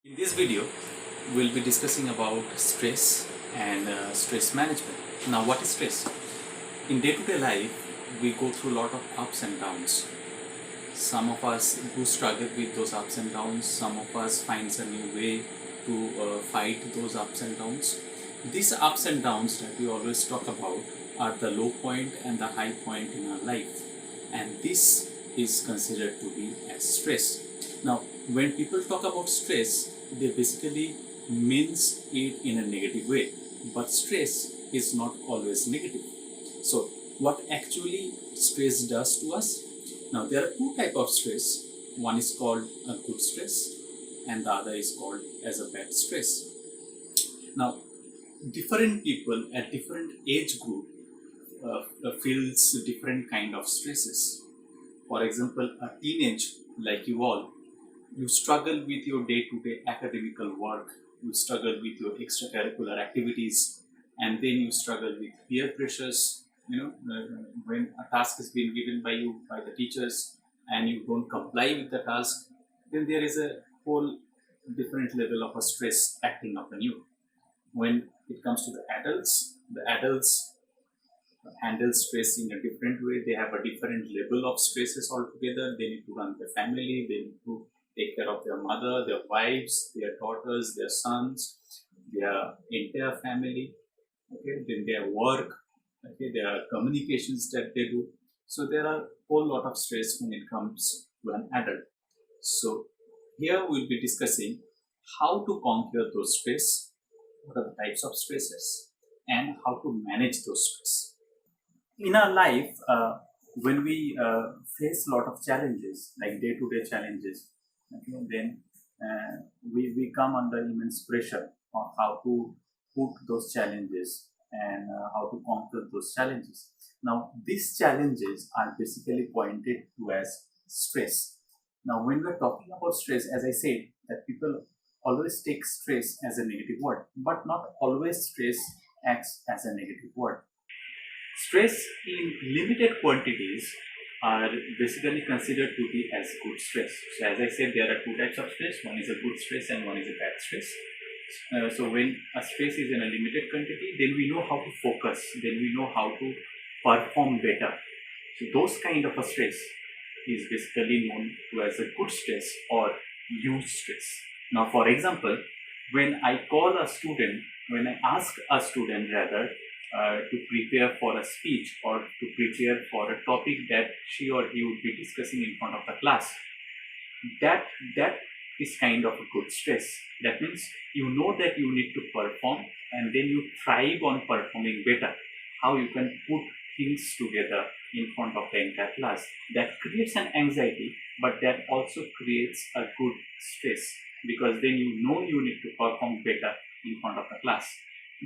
In this video, we'll be discussing about stress and stress management. Now, what is stress? In day-to-day life, we go through a lot of ups and downs. Some of us do struggle with those ups and downs. Some of us finds a new way to fight those ups and downs. These ups and downs that we always talk about are the low point and the high point in our life, and this is considered to be as stress. Now, when people talk about stress, they basically means it in a negative way, but stress is not always negative. So, what actually stress does to us? Now, there are two types of stress. One is called a good stress, and the other is called as a bad stress. Now, different people at different age group feels different kind of stresses. For example, a teenage like you all, you struggle with your day-to-day academical work, you struggle with your extracurricular activities, and then you struggle with peer pressures. When a task has been given by you by the teachers and you don't comply with the task, then there is a whole different level of a stress acting upon you. When it comes to the adults handle stress in a different way. They have a different level of stresses altogether. They need to run their family, they need to take care of their mother, their wives, their daughters, their sons, their entire family, okay, then their work, okay, there are communications that they do. So there are a whole lot of stress when it comes to an adult. So here we'll be discussing how to conquer those stress, what are the types of stresses, and how to manage those stress. In our life, when we face a lot of challenges, like day-to-day challenges, okay, then we come under immense pressure on how to put those challenges and how to conquer those challenges. Now, these challenges are basically pointed to as stress. Now, when we're talking about stress, as I said, that people always take stress as a negative word, but not always stress acts as a negative word. Stress in limited quantities are basically considered to be as good stress. So as I said, there are two types of stress. One is a good stress and one is a bad stress. So when a stress is in a limited quantity, then we know how to focus, then we know how to perform better. So those kind of a stress is basically known to as a good stress or used stress. Now, for example, when I ask a student rather to prepare for a speech or to prepare for a topic that she or he would be discussing in front of the class, that is kind of a good stress. That means you know that you need to perform and then you thrive on performing better. How you can put things together in front of the entire class. That creates an anxiety, but that also creates a good stress because then you know you need to perform better in front of the class.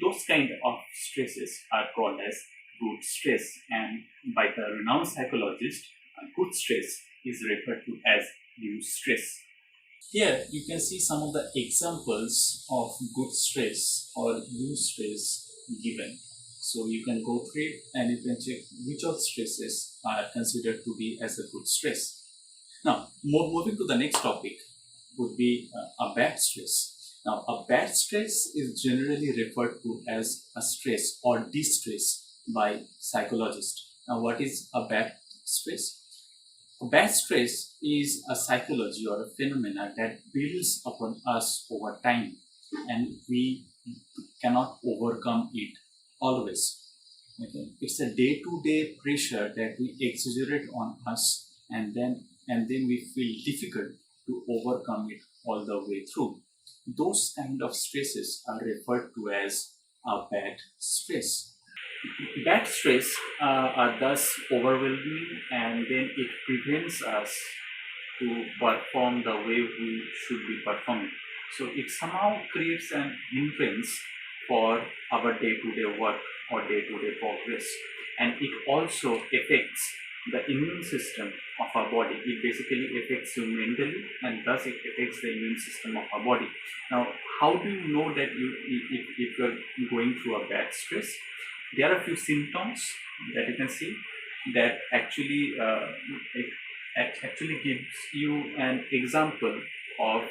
Those kind of stresses are called as good stress, and by the renowned psychologist, good stress is referred to as used stress. Here you can see some of the examples of good stress or used stress given. So you can go through it and you can check which of stresses are considered to be as a good stress. Now, moving to the next topic would be a bad stress. Now, a bad stress is generally referred to as a stress or distress by psychologists. Now, what is a bad stress? A bad stress is a psychology or a phenomena that builds upon us over time and we cannot overcome it always. Okay? It's a day-to-day pressure that we exaggerate on us and then we feel difficult to overcome it all the way through. Those kind of stresses are referred to as a bad stress. Bad stress are thus overwhelming and then it prevents us to perform the way we should be performing. So it somehow creates an hindrance for our day-to-day work or day-to-day progress, and it also affects the immune system of our body. It basically affects you mentally and thus it affects the immune system of our body. Now, how do you know that if you're going through a bad stress? There are a few symptoms that you can see that actually it actually gives you an example of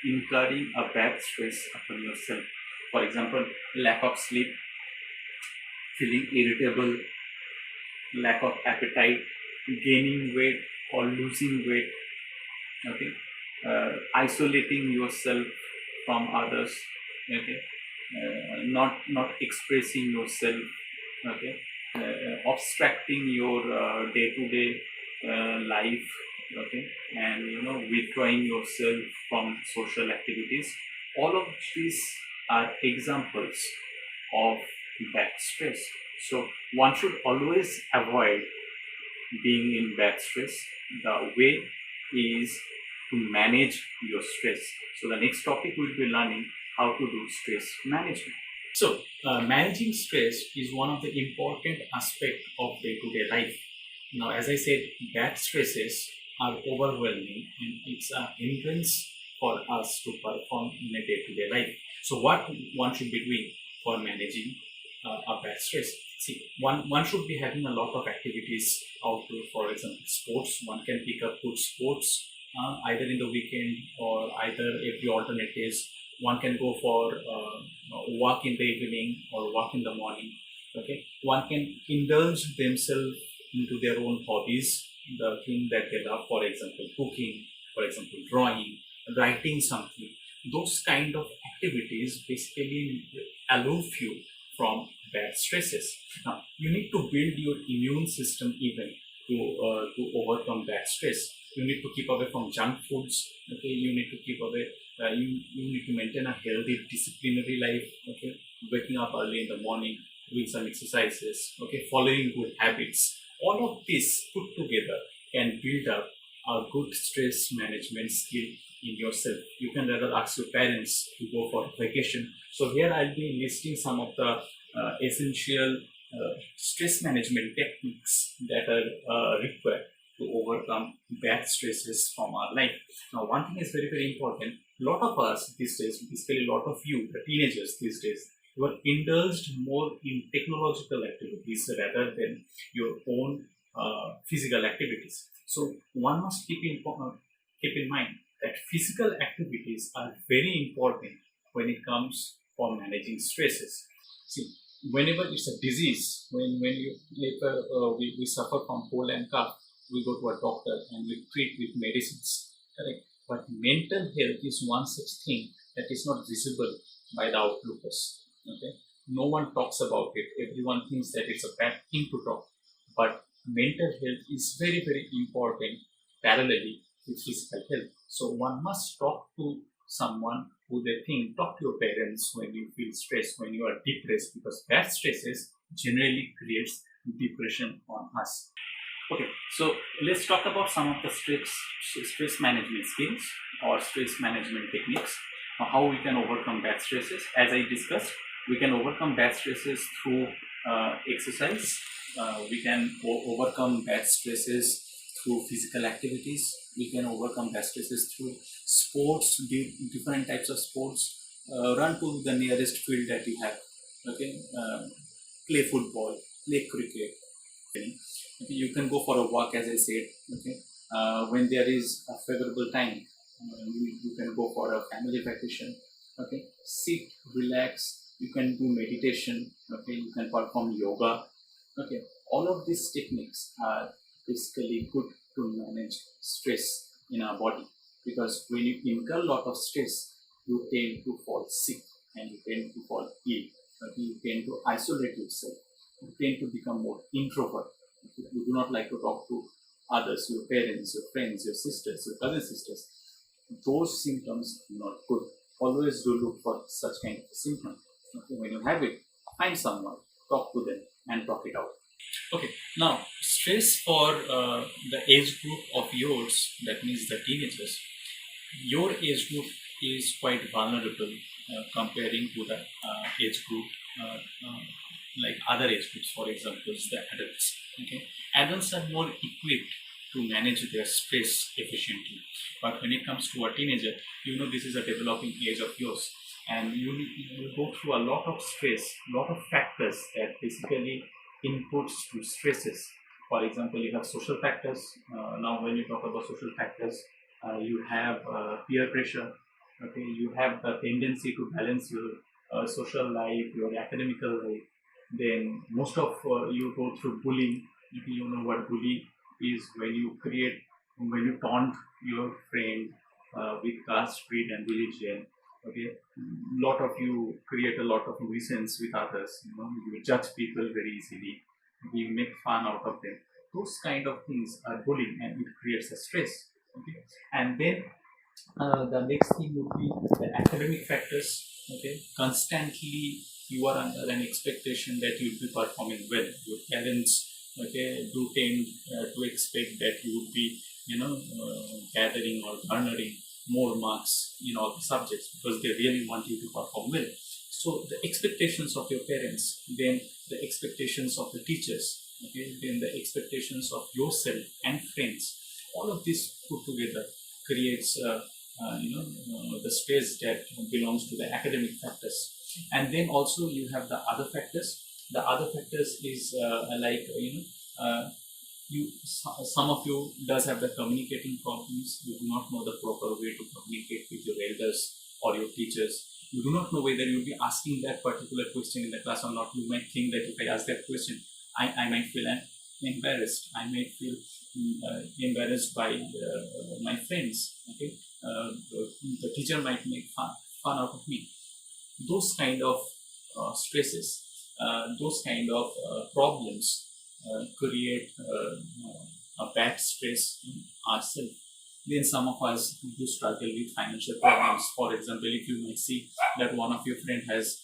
incurring a bad stress upon yourself. For example, lack of sleep, feeling irritable, lack of appetite, gaining weight or losing weight, okay, isolating yourself from others, okay, not expressing yourself, okay, abstracting your day-to-day life, okay, and withdrawing yourself from social activities. All of these are examples of bad stress. So one should always avoid being in bad stress. The way is to manage your stress. So the next topic we'll be learning how to do stress management. So managing stress is one of the important aspects of day-to-day life. Now, as I said, bad stresses are overwhelming and it's a hindrance for us to perform in a day-to-day life. So what one should be doing for managing a bad stress? See, one should be having a lot of activities outdoor. For example, sports. One can pick up good sports either in the weekend or either every alternate days. One can go for walk in the evening or walk in the morning. Okay, one can indulge themselves into their own hobbies, the thing that they love. For example, cooking. For example, drawing, writing something. Those kind of activities basically aloof you from bad stresses. Now, you need to build your immune system even to overcome bad stress. You need to keep away from junk foods. Okay, you need to keep away. You need to maintain a healthy, disciplinary life. Okay, waking up early in the morning, doing some exercises. Okay, following good habits. All of this put together can build up a good stress management skill in yourself. You can rather ask your parents to go for vacation. So here I'll be listing some of the essential stress management techniques that are required to overcome bad stresses from our life. Now, one thing is very, very important. A lot of us these days, basically a lot of you, the teenagers these days, you are indulged more in technological activities rather than your own physical activities. So one must keep in mind that physical activities are very important when it comes for managing stresses. See, whenever it's a disease, when you we suffer from cold and cough, we go to a doctor and we treat with medicines, correct? But mental health is one such thing that is not visible by the outlookers. Okay, no one talks about it. Everyone thinks that it's a bad thing to talk, but mental health is very, very important parallelly with physical health. So one must talk to someone who they think. Talk to your parents when you feel stressed, when you are depressed, because bad stresses generally creates depression on us. Okay, so let's talk about some of the stress management skills or stress management techniques. How we can overcome bad stresses. As I discussed, we can overcome bad stresses through exercise. We can overcome bad stresses through physical activities. We can overcome bad stresses through sports, different types of sports. Run to the nearest field that you have. Okay, play football, play cricket. Okay, you can go for a walk, as I said. Okay, when there is a favorable time, you can go for a family vacation. Okay, sit, relax. You can do meditation. Okay, you can perform yoga. Okay, all of these techniques are basically good to manage stress in our body, because when you incur a lot of stress, you tend to fall sick and you tend to fall ill. Okay, you tend to isolate yourself. You tend to become more introvert. Okay, you do not like to talk to others, your parents, your friends, your sisters, your other sisters. Those symptoms are not good. Always do look for such kind of symptom. Okay, when you have it, find someone, talk to them, and talk it out. Okay, now stress for the age group of yours, that means the teenagers, your age group is quite vulnerable comparing to the age group like other age groups, for example, the adults. Okay, adults are more equipped to manage their stress efficiently, but when it comes to a teenager, this is a developing age of yours, and you go through a lot of stress, lot of factors that basically inputs to stresses. For example, you have social factors. Now when you talk about social factors, you have peer pressure. Okay, you have the tendency to balance your social life, your academical life. Then most of you go through bullying. If you know what bullying is, when you taunt your friend with caste, creed, and religion. Okay, lot of you create a lot of nuisance with others. You judge people very easily. You make fun out of them. Those kind of things are bullying, and it creates a stress. Okay, and then the next thing would be the academic factors. Okay, constantly you are under an expectation that you'll be performing well. Your parents, okay, do tend to expect that you would be, gathering or garnering more marks in all the subjects because they really want you to perform well. So the expectations of your parents, then the expectations of the teachers, okay, then the expectations of yourself and friends, all of this put together creates the stress that belongs to the academic factors. And then also you have the other factors. The other factors is like some of you does have the communicating problems. You do not know the proper way to communicate with your elders or your teachers. You do not know whether you'll be asking that particular question in the class or not. You might think that if I ask that question, I might feel embarrassed. I might feel embarrassed by my friends. Okay, the teacher might make fun out of me. Those kind of stresses, those kind of problems create a bad stress in ourselves. Then some of us do struggle with financial problems. For example, if you might see that one of your friend has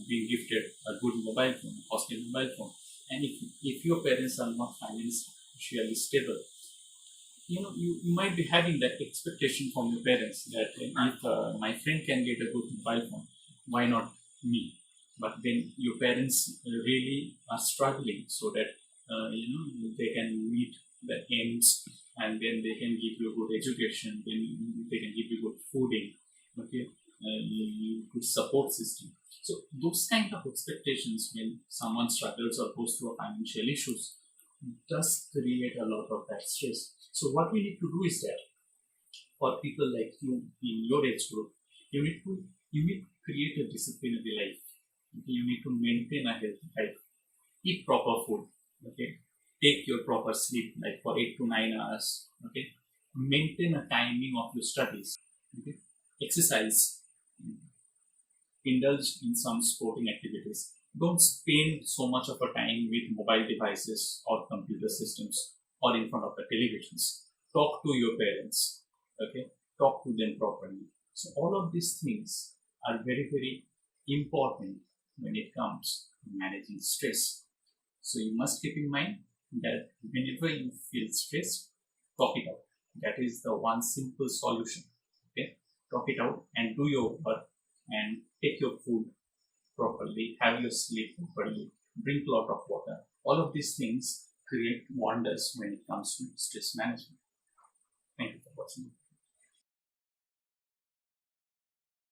been gifted a good mobile phone, a costly mobile phone, and if your parents are not financially stable, you might be having that expectation from your parents that if my friend can get a good mobile phone, why not me? But then your parents really are struggling so that they can meet the ends, and then they can give you good education, then they can give you good fooding, okay, good support system. So those kind of expectations, when someone struggles or goes through financial issues, does create a lot of that stress. So what we need to do is that for people like you in your age group, you need to create a disciplinary life. Okay? You need to maintain a healthy life, eat proper food, okay, take your proper sleep like for 8 to 9 hours, okay, maintain a timing of your studies, okay, exercise, indulge in some sporting activities. Don't spend so much of a time with mobile devices or computer systems or in front of the televisions. Talk to your parents, okay? Talk to them properly. So all of these things are very, very important when it comes to managing stress. So you must keep in mind that whenever you feel stressed, talk it out. That is the one simple solution. Okay, talk it out and do your work and take your food properly, have your sleep properly, drink a lot of water. All of these things create wonders when it comes to stress management. Thank you for watching.